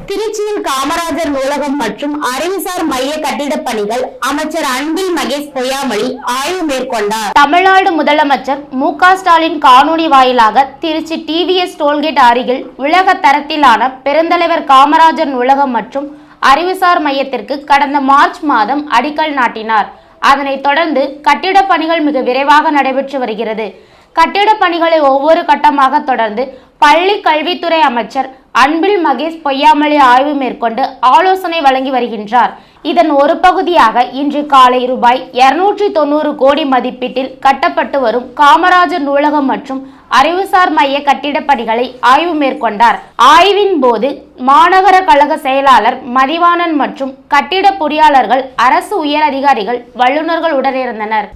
திருச்சியில் காமராஜர் நூலகம் மற்றும் அறிவுசார் மைய கட்டிடப் பணிகள் அமைச்சர் அன்பில் மகேஷ் பொய்யாமொழி ஆய்வு மேற்கொண்டார். தமிழ்நாடு முதலமைச்சர் மு.க. ஸ்டாலின் காணொலி வாயிலாக திருச்சி டிவிஎஸ் டோல்கேட் அருகில் உலக தரத்திலான பெருந்தலைவர் காமராஜர் நூலகம் மற்றும் அறிவுசார் மையத்திற்கு கடந்த மார்ச் மாதம் அடிக்கல் நாட்டினார். அதனைத் தொடர்ந்து கட்டிடப் பணிகள் மிக விரைவாக நடைபெற்று வருகிறது. கட்டிடப் பணிகளை ஒவ்வொரு கட்டமாக தொடர்ந்து பள்ளி கல்வித்துறை அமைச்சர் அன்பில் மகேஷ் பொய்யாமொழி ஆய்வு மேற்கொண்டு ஆலோசனை வழங்கி வருகின்றார். இதன் ஒரு பகுதியாக இன்று காலை ரூபாய் 290 கோடி மதிப்பீட்டில் கட்டப்பட்டு வரும் காமராஜர் நூலகம் மற்றும் அறிவுசார் மைய கட்டிடப் பணிகளை ஆய்வு மேற்கொண்டார். ஆய்வின் போது மாநகர கழக செயலாளர் மதிவாணன் மற்றும் கட்டிட பொறியாளர்கள், அரசு உயர் அதிகாரிகள், வல்லுநர்கள் உடனிருந்தனர்.